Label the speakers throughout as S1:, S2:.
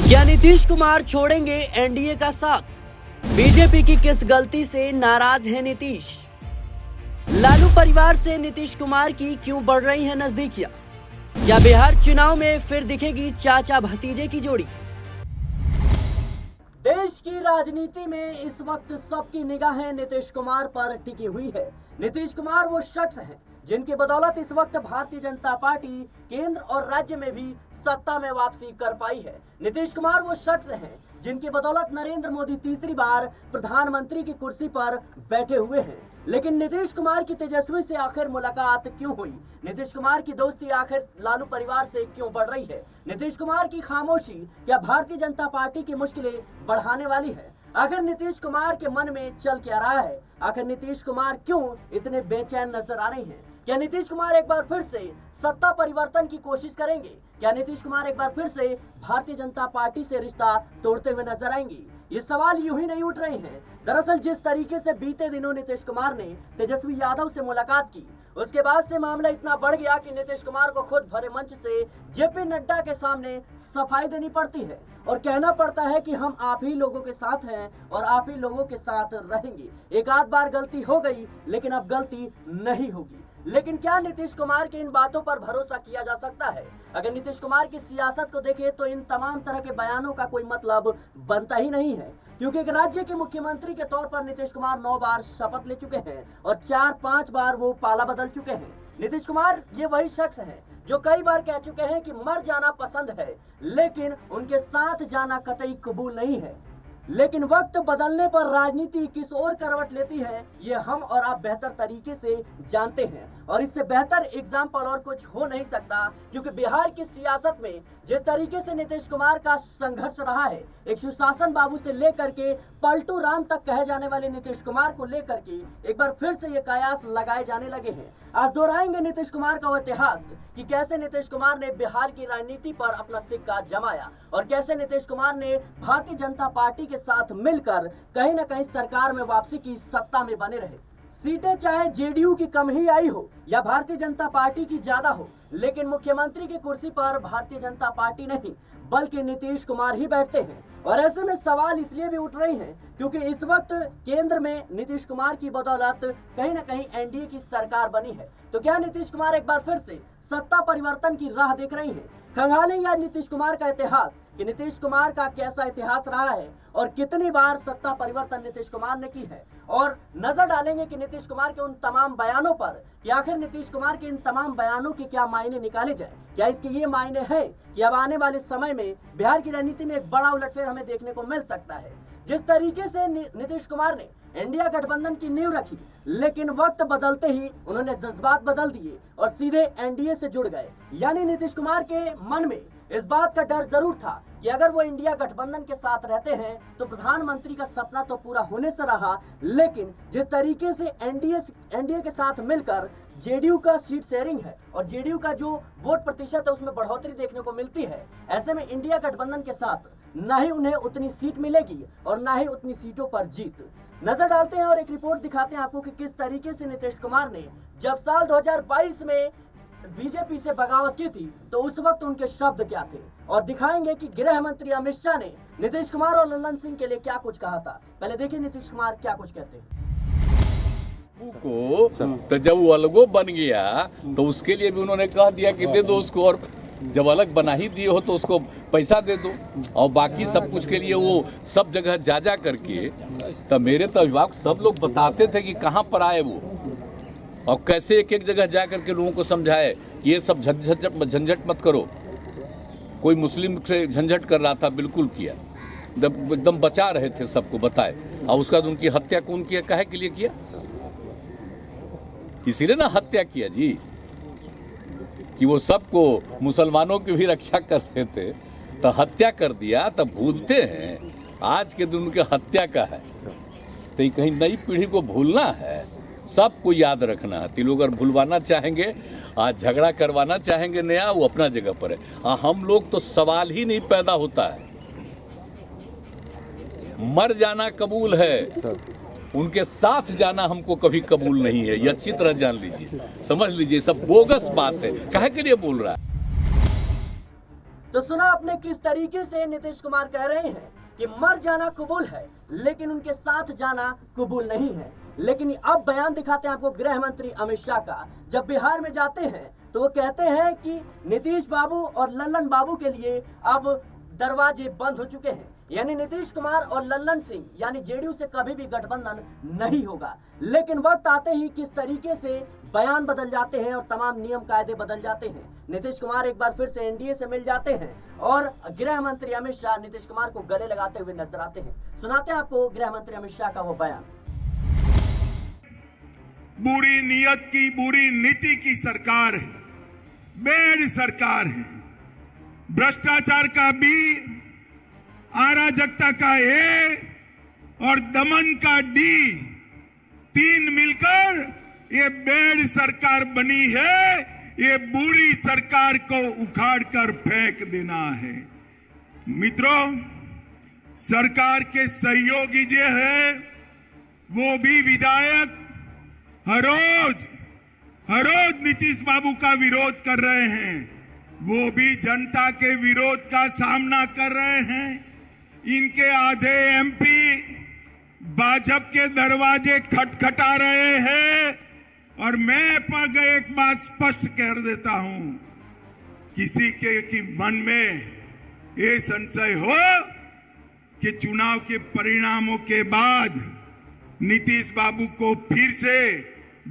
S1: क्या नीतीश कुमार छोड़ेंगे एनडीए का साथ? बीजेपी की किस गलती से नाराज है नीतीश? लालू परिवार से नीतीश कुमार की क्यों बढ़ रही है नजदीकियां? क्या बिहार चुनाव में फिर दिखेगी चाचा भतीजे की जोड़ी? देश की राजनीति में इस वक्त सबकी निगाहें नीतीश कुमार पर टिकी हुई है। नीतीश कुमार वो शख्स हैं जिनकी बदौलत इस वक्त भारतीय जनता पार्टी केंद्र और राज्य में भी सत्ता में वापसी कर पाई है। नीतीश कुमार वो शख्स हैं जिनकी बदौलत नरेंद्र मोदी तीसरी बार प्रधानमंत्री की कुर्सी पर बैठे हुए हैं। लेकिन नीतीश कुमार की तेजस्वी से आखिर मुलाकात क्यों हुई? नीतीश कुमार की दोस्ती आखिर लालू परिवार से क्यों बढ़ रही है? नीतीश कुमार की खामोशी क्या भारतीय जनता पार्टी की मुश्किलें बढ़ाने वाली है? आखिर नीतीश कुमार के मन में चल क्या रहा है? आखिर नीतीश कुमार क्यों इतने बेचैन नजर आ रहे हैं? क्या नीतीश कुमार एक बार फिर से सत्ता परिवर्तन की कोशिश करेंगे? क्या नीतीश कुमार एक बार फिर से भारतीय जनता पार्टी से रिश्ता तोड़ते हुए नजर आएंगे? ये सवाल यूं ही नहीं उठ रहे हैं। दरअसल जिस तरीके से बीते दिनों नीतीश कुमार ने तेजस्वी यादव से मुलाकात की, उसके बाद से मामला इतना बढ़ गया कि नीतीश कुमार को खुद भरे मंच से जेपी नड्डा के सामने सफाई देनी पड़ती है और कहना पड़ता है कि हम आप ही लोगों के साथ हैं और आप ही लोगों के साथ रहेंगे। एक आध बार गलती हो गई, लेकिन अब गलती नहीं होगी। लेकिन क्या नीतीश कुमार की इन बातों पर भरोसा किया जा सकता है? अगर नीतीश कुमार की सियासत को देखें तो इन तमाम तरह के बयानों का कोई मतलब बनता ही नहीं है, क्योंकि एक राज्य के मुख्यमंत्री के तौर पर नीतीश कुमार 9 बार शपथ ले चुके हैं और 4-5 बार वो पाला बदल चुके हैं। नीतीश कुमार ये वही शख्स हैं जो कई बार कह चुके हैं कि मर जाना पसंद है, लेकिन उनके साथ जाना कतई कबूल नहीं है। लेकिन वक्त बदलने पर राजनीति किस ओर करवट लेती है, ये हम और आप बेहतर तरीके से जानते हैं। और इससे बेहतर एग्जाम्पल और कुछ हो नहीं सकता, क्योंकि बिहार की सियासत में जिस तरीके से नीतीश कुमार का संघर्ष रहा है, एक सुशासन बाबू से लेकर के पलटू राम तक कहे जाने वाले नीतीश कुमार को लेकर के एक बार फिर से ये कयास लगाए जाने लगे हैं। आज दोहराएंगे नीतीश कुमार का वो इतिहास कि कैसे नीतीश कुमार ने बिहार की राजनीति पर अपना सिक्का जमाया और कैसे नीतीश कुमार ने भारतीय जनता पार्टी के साथ मिलकर कहीं ना कहीं सरकार में वापसी की सत्ता में बने रहे। सीटें चाहे जेडीयू की कम ही आई हो या भारतीय जनता पार्टी की ज्यादा हो, लेकिन मुख्यमंत्री की कुर्सी पर भारतीय जनता पार्टी नहीं बल्कि नीतीश कुमार ही बैठते हैं। और ऐसे में सवाल इसलिए भी उठ रहे हैं क्योंकि इस वक्त केंद्र में नीतीश कुमार की बदौलत कहीं ना कहीं एनडीए की सरकार बनी है। तो क्या नीतीश कुमार एक बार फिर से सत्ता परिवर्तन की राह देख रही हैं? खंगालें या नीतीश कुमार का इतिहास कि नीतीश कुमार का कैसा इतिहास रहा है और कितनी बार सत्ता परिवर्तन नीतीश कुमार ने की है, और नजर डालेंगे कि नीतीश कुमार के उन तमाम बयानों पर कि आखिर नीतीश कुमार के इन तमाम बयानों के क्या मायने निकाले जाए। क्या इसके ये मायने हैं कि अब आने वाले समय में बिहार की राजनीति में एक बड़ा उलटफेर हमें देखने को मिल सकता है? जिस तरीके से नीतीश कुमार ने इंडिया गठबंधन की नींव रखी, लेकिन वक्त बदलते ही उन्होंने जज्बात बदल दिए और सीधे एनडीए से जुड़ गए। यानी नीतीश कुमार के मन में इस बात का डर जरूर था कि अगर वो इंडिया गठबंधन के साथ रहते हैं तो प्रधानमंत्री का सपना तो पूरा होने से रहा, लेकिन जिस तरीके से एनडीए के साथ मिलकर जेडीयू का सीट शेयरिंग है और जेडीयू का जो वोट प्रतिशत है उसमें बढ़ोतरी देखने को मिलती है, ऐसे में इंडिया गठबंधन के साथ न ही उन्हें उतनी सीट मिलेगी और न ही उतनी सीटों पर जीत। नजर डालते हैं और एक रिपोर्ट दिखाते हैं आपको कि किस तरीके से नीतीश कुमार ने जब साल 2022 में बीजेपी से बगावत की थी तो उस वक्त उनके शब्द क्या थे, और दिखाएंगे कि गृह मंत्री अमित शाह ने नीतीश कुमार और लल्लन सिंह के लिए क्या कुछ कहा था। पहले देखिए नीतीश कुमार क्या कुछ कहते हैं।
S2: को तो जब वो अलगो बन गया तो उसके लिए भी उन्होंने कह दिया कि दे दो उसको, और जब अलग बना ही दिए हो तो उसको पैसा दे दो, और बाकी सब कुछ के लिए वो सब जगह जा करके। तब मेरे तो अभिभावक सब लोग बताते थे कि कहाँ पर आए वो और कैसे एक एक जगह जा करके लोगों को समझाए कि ये सब झंझट मत करो। कोई मुस्लिम से झंझट कर रहा था, बिल्कुल किया, एकदम बचा रहे थे, सबको बताए। और उसके बाद उनकी हत्या कौन किया, काहे के लिए किया? इसीलिए ना हत्या किया जी, कि वो सबको मुसलमानों की भी रक्षा कर रहे थे तो हत्या कर दिया। तब भूलते हैं आज के दिन उनके हत्या का है, तो कहीं नई पीढ़ी को भूलना है, सबको याद रखना है। लोग अगर भूलवाना चाहेंगे, आज झगड़ा करवाना चाहेंगे नया, वो अपना जगह पर है। हम लोग तो सवाल ही नहीं पैदा होता है। मर जाना कबूल है, उनके साथ जाना हमको कभी कबूल नहीं है। ये अच्छी तरह जान लीजिए, समझ लीजिए, सब बोगस बात है। काहे के लिए बोल रहा है?
S1: तो सुना आपने किस तरीके से नीतीश कुमार कह रहे हैं कि मर जाना कबूल है लेकिन उनके साथ जाना कबूल नहीं है। लेकिन अब बयान दिखाते हैं आपको गृह मंत्री अमित शाह का। जब बिहार में जाते हैं तो वो कहते हैं कि नीतीश बाबू और लल्लन बाबू के लिए अब दरवाजे बंद हो चुके हैं, यानी नीतीश कुमार और लल्लन सिंह यानी जेडीयू से कभी भी गठबंधन नहीं होगा। लेकिन वक्त आते ही किस तरीके से बयान बदल जाते हैं और तमाम नियम कायदे बदल जाते हैं। नीतीश कुमार एक बार फिर से एनडीए से मिल जाते हैं और गृह मंत्री अमित शाह नीतीश कुमार को गले लगाते हुए नजर आते हैं। सुनाते हैं आपको गृह मंत्री अमित शाह का वो बयान।
S3: बुरी नीयत की, बुरी नीति की सरकार है, बेड सरकार है। भ्रष्टाचार का बी, अराजकता का ए और दमन का डी, तीन मिलकर ये बेड सरकार बनी है। ये बुरी सरकार को उखाड़कर फेंक देना है। मित्रों, सरकार के सहयोगी जो है वो भी विधायक हर रोज नीतीश बाबू का विरोध कर रहे हैं। वो भी जनता के विरोध का सामना कर रहे हैं। इनके आधे एमपी भाजपा के दरवाजे खटखटा रहे हैं। और मैं पर एक बात स्पष्ट कर देता हूं, किसी के मन में ये संशय हो कि चुनाव के परिणामों के बाद नीतीश बाबू को फिर से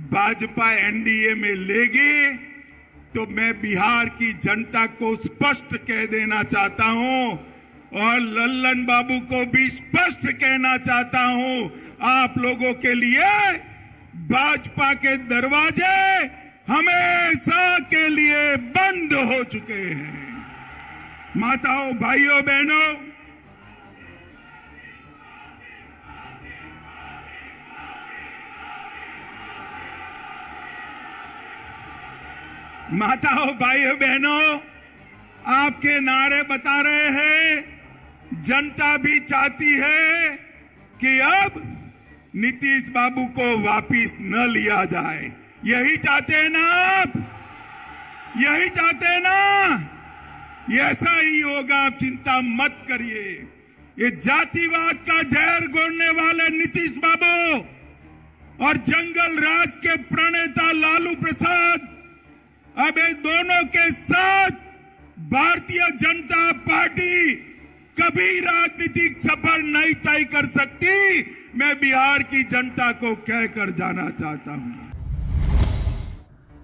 S3: भाजपा एनडीए में लेगी, तो मैं बिहार की जनता को स्पष्ट कह देना चाहता हूं और लल्लन बाबू को भी स्पष्ट कहना चाहता हूं, आप लोगों के लिए भाजपा के दरवाजे हमेशा के लिए बंद हो चुके हैं। माताओं, भाइयों, बहनों, भाइयों बहनों, आपके नारे बता रहे हैं। जनता भी चाहती है कि अब नीतीश बाबू को वापिस न लिया जाए। यही चाहते हैं ना आप? यही चाहते हैं ना? ऐसा ही होगा, आप चिंता मत करिए। ये जातिवाद का जहर घोलने वाले नीतीश बाबू और जंगल राज के प्रणेता लालू प्रसाद अब इन दोनों के साथ भारतीय जनता पार्टी कभी राजनीतिक सफर नहीं तय कर सकती। मैं बिहार की जनता को कहकर जाना चाहता हूं।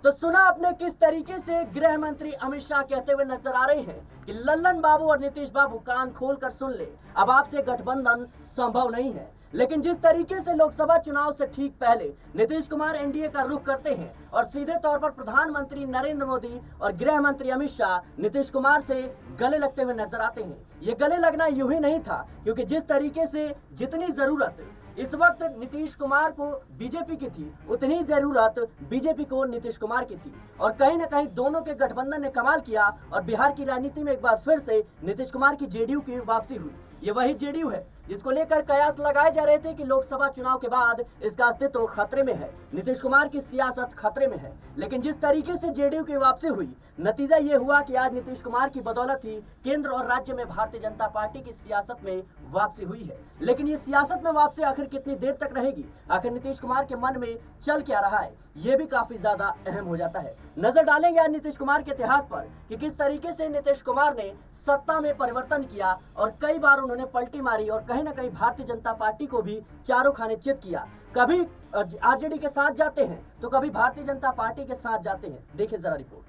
S1: तो सुना आपने किस तरीके से गृह मंत्री अमित शाह कहते हुए नजर आ रहे हैं कि लल्लन बाबू और नीतीश बाबू कान खोलकर सुन ले, अब आपसे गठबंधन संभव नहीं है। लेकिन जिस तरीके से लोकसभा चुनाव से ठीक पहले नीतीश कुमार एनडीए का रुख करते हैं और सीधे तौर पर प्रधानमंत्री नरेंद्र मोदी और गृह मंत्री अमित शाह नीतीश कुमार से गले लगते हुए नजर आते हैं। ये गले लगना यूं ही नहीं था, क्योंकि जिस तरीके से जितनी जरूरत इस वक्त नीतीश कुमार को बीजेपी की थी, उतनी जरूरत बीजेपी को नीतीश कुमार की थी। और कहीं ना कहीं दोनों के गठबंधन ने कमाल किया और बिहार की राजनीति में एक बार फिर से नीतीश कुमार की जेडीयू की वापसी हुई। ये वही जेडीयू है जिसको लेकर कयास लगाए जा रहे थे कि लोकसभा चुनाव के बाद इसका अस्तित्व खतरे में है, नीतीश कुमार की सियासत खतरे में है। लेकिन जिस तरीके से जेडीयू की वापसी हुई, नतीजा ये हुआ कि आज नीतीश कुमार की बदौलत ही केंद्र और राज्य में भारतीय जनता पार्टी की सियासत में वापसी हुई है। लेकिन ये सियासत में वापसी आखिर कितनी देर तक रहेगी, आखिर नीतीश कुमार के मन में चल क्या रहा है, ये भी काफी ज्यादा अहम हो जाता है। नजर डालेंगे आज नीतीश कुमार के इतिहास पर कि किस तरीके से नीतीश कुमार ने सत्ता में परिवर्तन किया और कई बार उन्होंने पलटी मारी और कहीं ना कहीं भारतीय जनता पार्टी को भी चारों खाने चित किया। कभी आरजेडी के साथ जाते हैं तो कभी भारतीय जनता पार्टी के साथ जाते हैं। देखिए जरा रिपोर्ट।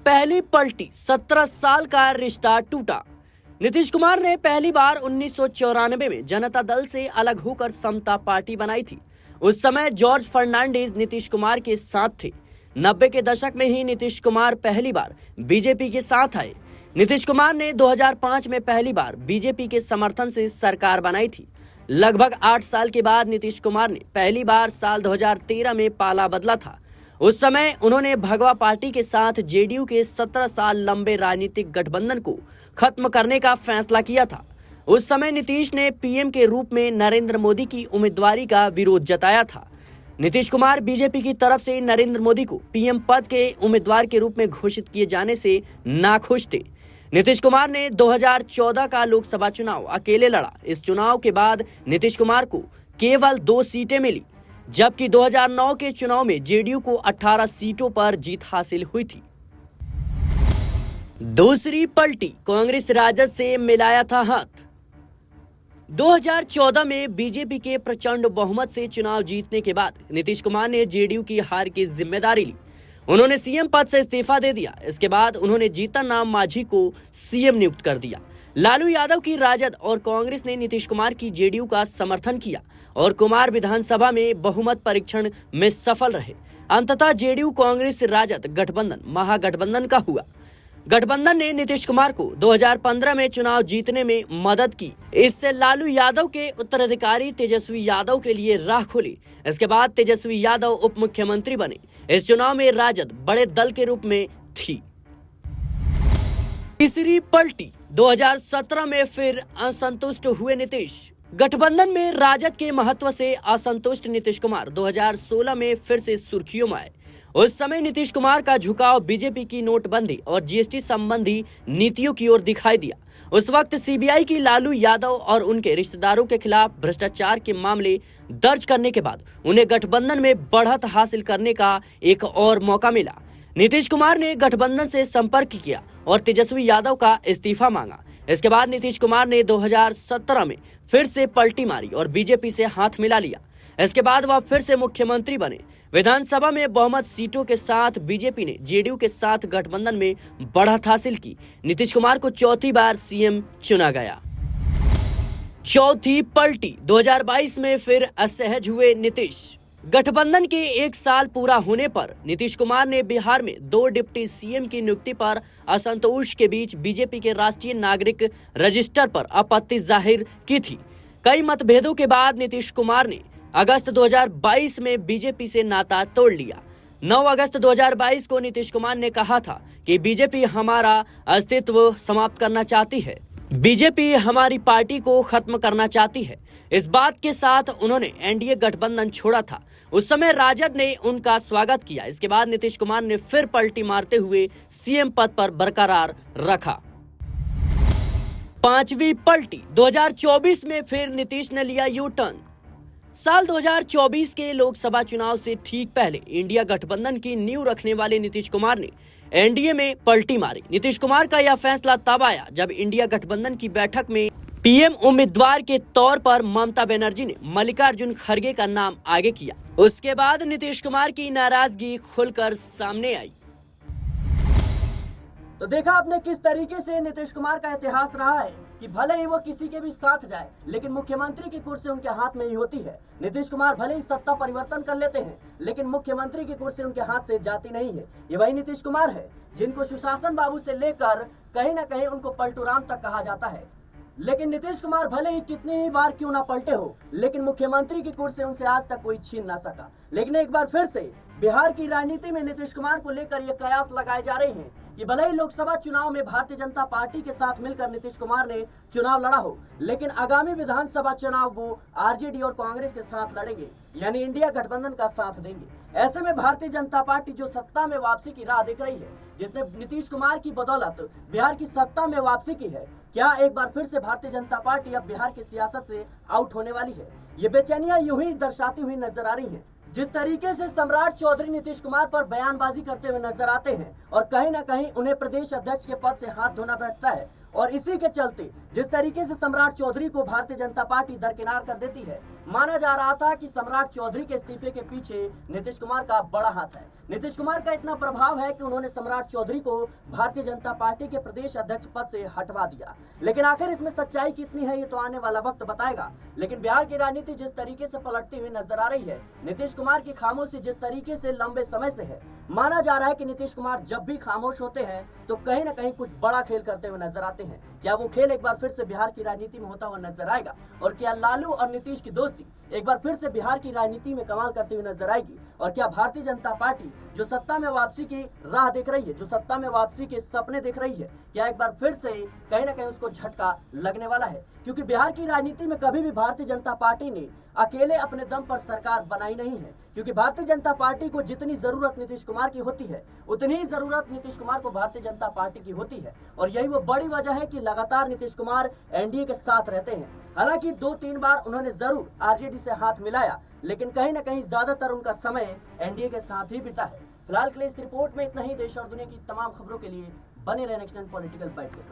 S1: पहली पलटी, 17 साल का रिश्ता टूटा। नीतीश कुमार ने पहली बार 1994 में जनता दल से अलग होकर समता पार्टी बनाई थी। उस समय जॉर्ज फर्नांडिस नीतीश कुमार के साथ थे। 90 के दशक में ही नीतीश कुमार पहली बार बीजेपी के साथ आए। नीतीश कुमार ने 2005 में पहली बार बीजेपी के समर्थन से सरकार बनाई थी। लगभग 8 साल के बाद नीतीश कुमार ने पहली बार साल 2013 में पाला बदला था। उस समय उन्होंने भगवा पार्टी के साथ जेडीयू के 17 साल लंबे राजनीतिक गठबंधन को खत्म करने का फैसला किया था। उस समय नीतीश ने पीएम के रूप में नरेंद्र मोदी की उम्मीदवारी का विरोध जताया था। नीतीश कुमार बीजेपी की तरफ से नरेंद्र मोदी को पीएम पद के उम्मीदवार के रूप में घोषित किए जाने से नाखुश थे। नीतीश कुमार ने 2014 का लोकसभा चुनाव अकेले लड़ा। इस चुनाव के बाद नीतीश कुमार को केवल 2 सीटें मिली, जबकि 2009 के चुनाव में जेडीयू को 18 सीटों पर जीत हासिल हुई थी। दूसरी पलटी, कांग्रेस राजद से मिलाया था हाथ। 2014 में बीजेपी के प्रचंड बहुमत से चुनाव जीतने के बाद नीतीश कुमार ने जेडीयू की हार की जिम्मेदारी ली। उन्होंने सीएम पद से इस्तीफा दे दिया। इसके बाद उन्होंने जीतन राम मांझी को सीएम नियुक्त कर दिया। लालू यादव की राजद और कांग्रेस ने नीतीश कुमार की जेडीयू का समर्थन किया और कुमार विधानसभा में बहुमत परीक्षण में सफल रहे। अंततः जेडीयू कांग्रेस राजद गठबंधन महागठबंधन का हुआ। गठबंधन ने नीतीश कुमार को 2015 में चुनाव जीतने में मदद की। इससे लालू यादव के उत्तराधिकारी तेजस्वी यादव के लिए राह खुली। इसके बाद तेजस्वी यादव उप मुख्यमंत्री बने। इस चुनाव में राजद बड़े दल के रूप में थी। तीसरी पलटी, 2017 में फिर असंतुष्ट हुए नीतीश। गठबंधन में राजद के महत्व से असंतुष्ट नीतीश कुमार 2016 में फिर से सुर्खियों में आए। उस समय नीतीश कुमार का झुकाव बीजेपी की नोटबंदी और जीएसटी संबंधी नीतियों की ओर दिखाई दिया। उस वक्त सीबीआई की लालू यादव और उनके रिश्तेदारों के खिलाफ भ्रष्टाचार के मामले दर्ज करने के बाद उन्हें गठबंधन में बढ़त हासिल करने का एक और मौका मिला। नीतीश कुमार ने गठबंधन से संपर्क किया और तेजस्वी यादव का इस्तीफा मांगा। इसके बाद नीतीश कुमार ने 2017 में फिर से पलटी मारी और बीजेपी से हाथ मिला लिया। इसके बाद वह फिर से मुख्यमंत्री बने। विधानसभा में बहुमत सीटों के साथ बीजेपी ने जेडीयू के साथ गठबंधन में बढ़त हासिल की। नीतीश कुमार को चौथी बार सीएम चुना गया। चौथी पलटी, 2022 में फिर असहज हुए नीतीश। गठबंधन के 1 साल पूरा होने पर नीतीश कुमार ने बिहार में 2 डिप्टी सीएम की नियुक्ति पर असंतोष के बीच बीजेपी के राष्ट्रीय नागरिक रजिस्टर पर आपत्ति जाहिर की थी। कई मतभेदों के बाद नीतीश कुमार ने अगस्त 2022 में बीजेपी से नाता तोड़ लिया। 9 अगस्त 2022 को नीतीश कुमार ने कहा था कि बीजेपी हमारा अस्तित्व समाप्त करना चाहती है, बीजेपी हमारी पार्टी को खत्म करना चाहती है। इस बात के साथ उन्होंने एनडीए गठबंधन छोड़ा था। उस समय राजद ने उनका स्वागत किया। इसके बाद नीतीश कुमार ने फिर पलटी मारते हुए सीएम पद पर बरकरार रखा। पांचवी पलटी, 2024 में फिर नीतीश ने लिया यू टर्न। साल 2024 के लोकसभा चुनाव से ठीक पहले इंडिया गठबंधन की नींव रखने वाले नीतीश कुमार ने एनडीए में पलटी मारी। नीतीश कुमार का यह फैसला तब आया जब इंडिया गठबंधन की बैठक में पीएम उम्मीदवार के तौर पर ममता बनर्जी ने मल्लिकार्जुन खड़गे का नाम आगे किया। उसके बाद नीतीश कुमार की नाराजगी खुलकर सामने आई।
S4: तो देखा आपने किस तरीके से नीतीश कुमार का इतिहास रहा है कि भले ही वो किसी के भी साथ जाए, लेकिन मुख्यमंत्री की कुर्सी उनके हाथ में ही होती है। नीतीश कुमार भले ही सत्ता परिवर्तन कर लेते हैं, लेकिन मुख्यमंत्री की कुर्सी उनके हाथ से जाती नहीं है। ये वही नीतीश कुमार है जिनको सुशासन बाबू से लेकर कहीं ना कहीं उनको पलटूराम तक कहा जाता है। लेकिन नीतीश कुमार भले ही कितनी ही बार क्यों ना पलटे हो, लेकिन मुख्यमंत्री की कुर्सी उनसे आज तक कोई छीन ना सका। लेकिन एक बार फिर से बिहार की राजनीति में नीतीश कुमार को लेकर ये कयास लगाए जा रहे हैं कि भले ही लोकसभा चुनाव में भारतीय जनता पार्टी के साथ मिलकर नीतीश कुमार ने चुनाव लड़ा हो, लेकिन आगामी विधानसभा चुनाव वो आरजेडी और कांग्रेस के साथ लड़ेंगे, यानी इंडिया गठबंधन का साथ देंगे। ऐसे में भारतीय जनता पार्टी जो सत्ता में वापसी की राह देख रही है, जिसने नीतीश कुमार की बदौलत बिहार की सत्ता में वापसी की है, क्या एक बार फिर से भारतीय जनता पार्टी अब बिहार की सियासत से आउट होने वाली है? ये बेचैनियां यूं ही दर्शाती हुई नजर आ रही हैं। जिस तरीके से सम्राट चौधरी नीतीश कुमार पर बयानबाजी करते हुए नजर आते हैं और कहीं ना कहीं उन्हें प्रदेश अध्यक्ष के पद से हाथ धोना बैठता है, और इसी के चलते जिस तरीके से सम्राट चौधरी को भारतीय जनता पार्टी दरकिनार कर देती है, माना जा रहा था कि सम्राट चौधरी के इस्तीफे के पीछे नीतीश कुमार का बड़ा हाथ है। नीतीश कुमार का इतना प्रभाव है कि उन्होंने सम्राट चौधरी को भारतीय जनता पार्टी के प्रदेश अध्यक्ष पद से हटवा दिया। लेकिन आखिर इसमें सच्चाई कितनी है, ये तो आने वाला वक्त बताएगा। लेकिन बिहार की राजनीति जिस तरीके से पलटती हुई नजर आ रही है, नीतीश कुमार की खामोशी जिस तरीके से लंबे समय से है, माना जा रहा है कि नीतीश कुमार जब भी खामोश होते हैं तो कहीं ना कहीं कुछ बड़ा खेल करते हुए नजर आते हैं। क्या वो खेल एक बार फिर से बिहार की राजनीति में होता हुआ नजर आएगा? और क्या लालू और नीतीश की दोस्ती एक बार फिर से बिहार की राजनीति में कमाल करती हुई नजर आएगी? और क्या भारतीय जनता पार्टी जो सत्ता में वापसी की राह देख रही है, जो सत्ता में वापसी के सपने देख रही है, क्या एक बार फिर से कहीं ना कहीं उसको झटका लगने वाला है, क्योंकि बिहार की राजनीति में कभी भी भारतीय जनता पार्टी ने अकेले अपने दम पर सरकार बनाई नहीं है, क्योंकि भारतीय जनता पार्टी को जितनी जरूरत नीतीश कुमार की होती है उतनी ही जरूरत नीतीश कुमार को भारतीय जनता पार्टी की होती है। और यही वो बड़ी वजह है कि लगातार नीतीश कुमार एनडीए के साथ रहते हैं। हालांकि 2-3 बार उन्होंने जरूर आरजेडी से हाथ मिलाया, लेकिन कहीं ना कहीं ज्यादातर उनका समय एनडीए के साथ ही बीता है। फिलहाल के लिए इस रिपोर्ट में इतना ही। देश और दुनिया की तमाम खबरों के लिए बने रहे नेक्स्ट 10 पॉलिटिकल बाइट के साथ।